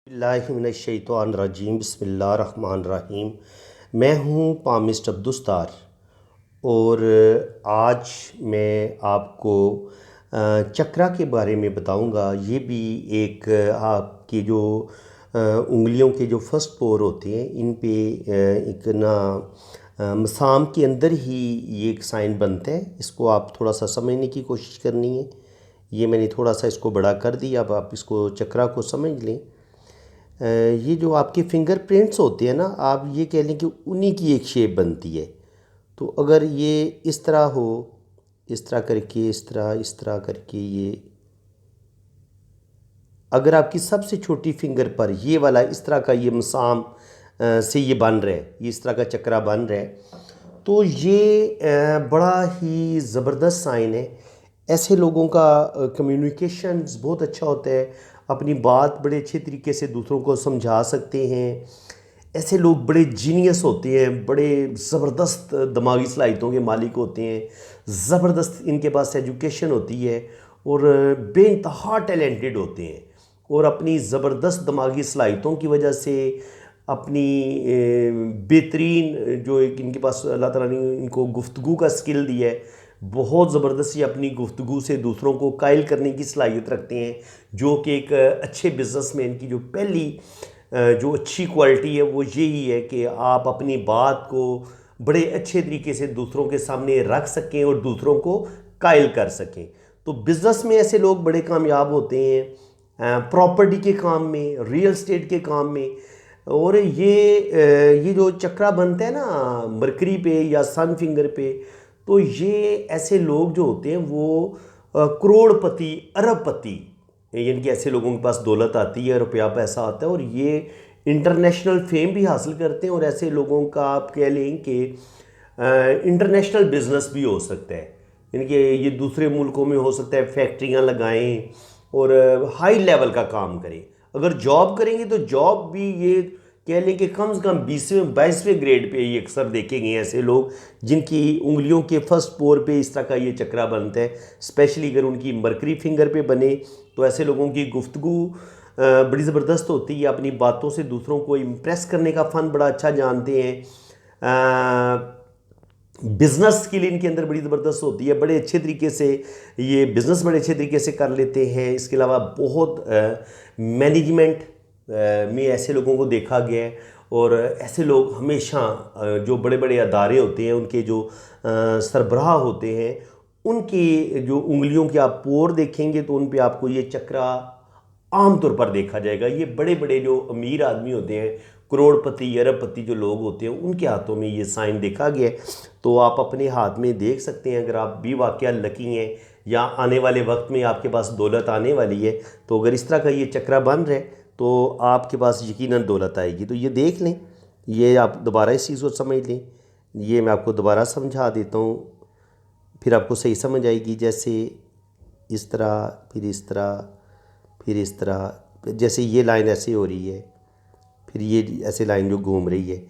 बिस्मिल्लाहिर्रहमानिर्रहीम बिस्मिल्लाहिर्रहमानिर्रहीम। मैं हूँ पामिस्ट अब्दुस्तार और आज मैं आपको चक्रा के बारे में बताऊँगा। ये भी एक आपकी जो उंगलियों के जो फर्स्ट पोर होते हैं इन पे एक ना मसाम के अंदर ही ये एक साइन बनता है। इसको आप थोड़ा सा समझने की कोशिश करनी है। ये मैंने थोड़ा सा इसको बड़ा कर दिया। अब आप इसको चक्रा को समझ लें। ये जो आपके फिंगरप्रिंट्स होते हैं ना, आप ये कह लें कि उन्हीं की एक शेप बनती है। तो अगर ये इस तरह हो, इस तरह करके, इस तरह करके, ये अगर आपकी सबसे छोटी फिंगर पर ये वाला इस तरह का ये मसाम से ये बन रहा है, ये इस तरह का चक्रा बन रहा है, तो ये बड़ा ही ज़बरदस्त साइन है। ऐसे लोगों का कम्युनिकेशंस बहुत अच्छा होता है, अपनी बात बड़े अच्छे तरीके से दूसरों को समझा सकते हैं। ऐसे लोग बड़े जीनियस होते हैं, बड़े ज़बरदस्त दिमागी सलाहियतों के मालिक होते हैं, ज़बरदस्त इनके पास एजुकेशन होती है और बेइंतहा टैलेंटेड होते हैं। और अपनी ज़बरदस्त दिमागी सलाहियतों की वजह से अपनी बेहतरीन जो एक इनके पास अल्लाह ताला ने इनको गुफ्तगू का स्किल दिया है, बहुत ज़बरदस्त ये अपनी गुफ्तगू से दूसरों को कायल करने की सलाहियत रखते हैं, जो कि एक अच्छे बिजनेसमैन की जो पहली जो अच्छी क्वालिटी है वो यही है कि आप अपनी बात को बड़े अच्छे तरीके से दूसरों के सामने रख सकें और दूसरों को कायल कर सकें। तो बिज़नेस में ऐसे लोग बड़े कामयाब होते हैं, प्रॉपर्टी के काम में, रियल स्टेट के काम में। और ये जो चक्रा बनता है ना मरकरी पे या सन फिंगर पे, तो ये ऐसे लोग जो होते हैं वो करोड़पति, अरबपति, यानी कि ऐसे लोगों के पास दौलत आती है, रुपया पैसा आता है और ये इंटरनेशनल फेम भी हासिल करते हैं। और ऐसे लोगों का आप कह लें कि इंटरनेशनल बिजनेस भी हो सकता है, यानी कि ये दूसरे मुल्कों में हो सकता है, फैक्ट्रियां लगाएं और हाई लेवल का काम करें। अगर जॉब करेंगे तो जॉब भी ये कह लें कि कम से कम 20वें 22वें ग्रेड पे ये अक्सर देखे गए ऐसे लोग जिनकी उंगलियों के फर्स्ट पोर पे इस तरह का ये चक्रा बनता है। स्पेशली अगर उनकी मरकरी फिंगर पे बने तो ऐसे लोगों की गुफ्तगू बड़ी ज़बरदस्त होती है, अपनी बातों से दूसरों को इम्प्रेस करने का फ़न बड़ा अच्छा जानते हैं। बिज़नेस स्किल इनके अंदर बड़ी ज़बरदस्त होती है, बड़े अच्छे तरीके से ये बिज़नेस बड़े अच्छे तरीके से कर लेते हैं। इसके अलावा बहुत मैनेजमेंट में ऐसे लोगों को देखा गया है। और ऐसे लोग हमेशा जो बड़े बड़े अदारे होते हैं उनके जो सरबराह होते हैं, उनकी जो उंगलियों के आप पोर देखेंगे तो उन पे आपको ये चक्रा आमतौर पर देखा जाएगा। ये बड़े बड़े जो अमीर आदमी होते हैं, करोड़पति, अरबपति जो लोग होते हैं, उनके हाथों में ये साइन देखा गया है। तो आप अपने हाथ में देख सकते हैं, अगर आप भी वाकया लकी हैं या आने वाले वक्त में आपके पास दौलत आने वाली है, तो अगर इस तरह का ये चक्रा बन रहा है तो आपके पास यकीनन दौलत आएगी। तो ये देख लें, ये आप दोबारा इस चीज़ को समझ लें। ये मैं आपको दोबारा समझा देता हूँ, फिर आपको सही समझ आएगी। जैसे इस तरह, फिर इस तरह, फिर इस तरह, जैसे ये लाइन ऐसे हो रही है, फिर ये ऐसे लाइन जो घूम रही है,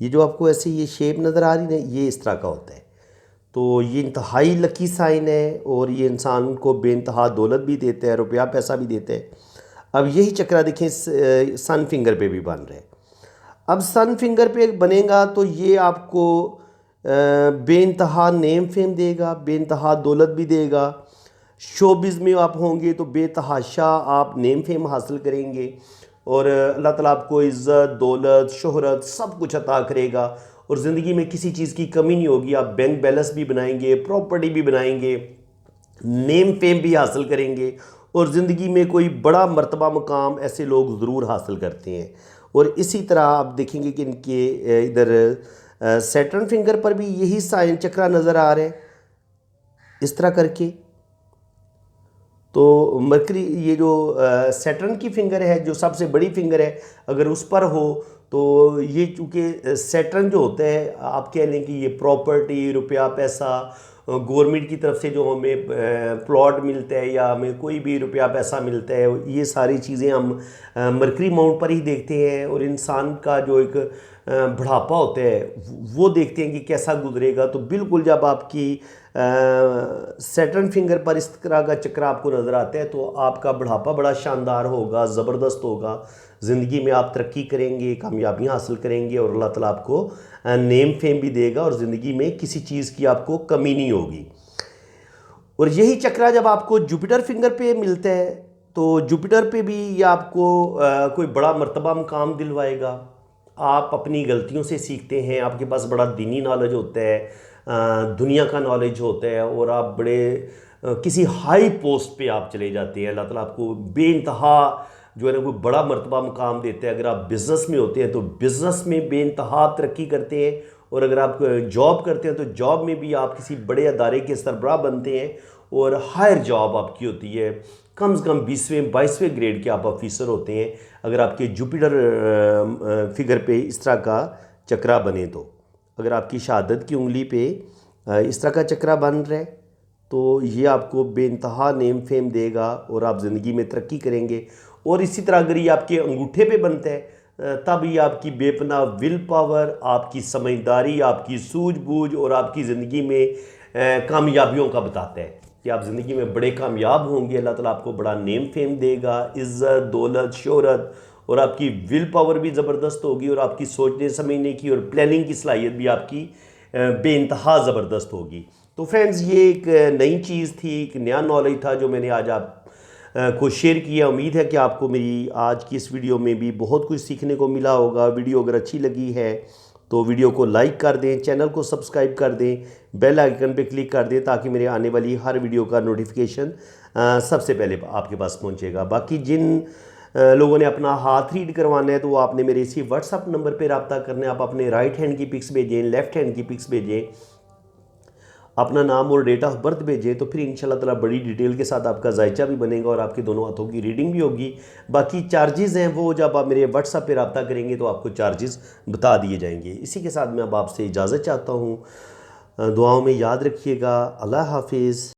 ये जो आपको ऐसे ये शेप नज़र आ रही है, ये इस तरह का होता है। तो ये इंतहाई लकी साइन है और ये इंसान को बेइंतहा दौलत भी देता है, रुपया पैसा भी देता है। अब यही चक्रा देखें सन फिंगर पे भी बन रहा है। अब सन फिंगर पे बनेगा तो ये आपको बेइंतहा नेम फेम देगा, बेइंतहा दौलत भी देगा। शोबिज़ में आप होंगे तो बेतहाशा आप नेम फेम हासिल करेंगे और अल्लाह ताला आपको इज़्ज़त, दौलत, शोहरत सब कुछ अता करेगा और ज़िंदगी में किसी चीज़ की कमी नहीं होगी। आप बैंक बैलेंस भी बनाएंगे, प्रॉपर्टी भी बनाएंगे, नेम फेम भी हासिल करेंगे और ज़िंदगी में कोई बड़ा मर्तबा मुकाम ऐसे लोग ज़रूर हासिल करते हैं। और इसी तरह आप देखेंगे कि इनके इधर सैटर्न फिंगर पर भी यही साइन चक्रा नज़र आ रहा है इस तरह करके। तो मरकरी ये जो सैटर्न की फिंगर है, जो सबसे बड़ी फिंगर है, अगर उस पर हो तो ये चूँकि सैटर्न जो होता है, आप कह लें कि ये प्रॉपर्टी, रुपया पैसा, गवर्नमेंट की तरफ से जो हमें प्लॉट मिलता है या हमें कोई भी रुपया पैसा मिलता है, ये सारी चीज़ें हम मरकरी माउंट पर ही देखते हैं। और इंसान का जो एक बुढ़ापा होता है वो देखते हैं कि कैसा गुजरेगा। तो बिल्कुल जब आपकी सैटर्न फिंगर पर इस तरह का चक्र आपको नज़र आता है तो आपका बुढ़ापा बड़ा शानदार होगा, ज़बरदस्त होगा, ज़िंदगी में आप तरक्की करेंगे, कामयाबियाँ हासिल करेंगे और अल्लाह ताला आपको नेम फेम भी देगा और ज़िंदगी में किसी चीज़ की आपको कमी नहीं होगी। और यही चक्रा जब आपको जुपिटर फिंगर पे मिलता है तो जुपिटर पे भी ये आपको कोई बड़ा मर्तबा मुकाम दिलवाएगा। आप अपनी गलतियों से सीखते हैं, आपके पास बड़ा दीनी नॉलेज होता है, दुनिया का नॉलेज होता है और आप बड़े किसी हाई पोस्ट पे आप चले जाते हैं। अल्लाह ताला आपको बेइंतहा जो है ना कोई बड़ा मर्तबा मुकाम देता है। अगर आप बिज़नेस में होते हैं तो बिज़नेस में बेइंतहा तरक्की करते हैं और अगर आप जॉब करते हैं तो जॉब में भी आप किसी बड़े अदारे के सरबराह बनते हैं और हायर जॉब आपकी होती है। कम से कम 20वें 22वें ग्रेड के आप ऑफिसर होते हैं अगर आपके जुपिटर फिगर पे इस तरह का चक्रा बने। तो अगर आपकी शहादत की उंगली पे इस तरह का चक्रा बन रहा है तो ये आपको बेइंतहा नेम फेम देगा और आप ज़िंदगी में तरक्की करेंगे। और इसी तरह अगर ये आपके अंगूठे पे बनता है तब ये आपकी बेपनाह विल पावर, आपकी समझदारी, आपकी सूझबूझ और आपकी ज़िंदगी में कामयाबियों का बताता है कि आप ज़िंदगी में बड़े कामयाब होंगे। अल्लाह ताला आपको बड़ा नेम फेम देगा, इज़्ज़त, दौलत, शोहरत और आपकी विल पावर भी ज़बरदस्त होगी और आपकी सोचने समझने की और प्लानिंग की सलाहियत भी आपकी बेइंतहा ज़बरदस्त होगी। तो फ्रेंड्स ये एक नई चीज़ थी, एक नया नॉलेज था जो मैंने आज आप को शेयर किया। उम्मीद है कि आपको मेरी आज की इस वीडियो में भी बहुत कुछ सीखने को मिला होगा। वीडियो अगर अच्छी लगी है तो वीडियो को लाइक कर दें, चैनल को सब्सक्राइब कर दें, बेल आइकन पे क्लिक कर दें ताकि मेरे आने वाली हर वीडियो का नोटिफिकेशन सबसे पहले आपके पास पहुंचेगा। बाकी जिन लोगों ने अपना हाथ रीड करवाना है तो वो आपने मेरे इसी व्हाट्सअप नंबर पे रब्ता करना है। आप अपने राइट हैंड की पिक्स भेजें, लेफ़्ट हैंड की पिक्स भेजें, अपना नाम और डेट ऑफ बर्थ भेजें तो फिर इंशाल्लाह ताला बड़ी डिटेल के साथ आपका जायचा भी बनेगा और आपके दोनों हाथों की रीडिंग भी होगी। बाकी चार्जेज़ हैं वो जब आप मेरे व्हाट्सएप पे रब्ता करेंगे तो आपको चार्जेज़ बता दिए जाएंगे। इसी के साथ मैं अब आपसे इजाज़त चाहता हूँ। दुआओं में याद रखिएगा। अल्लाह हाफिज़।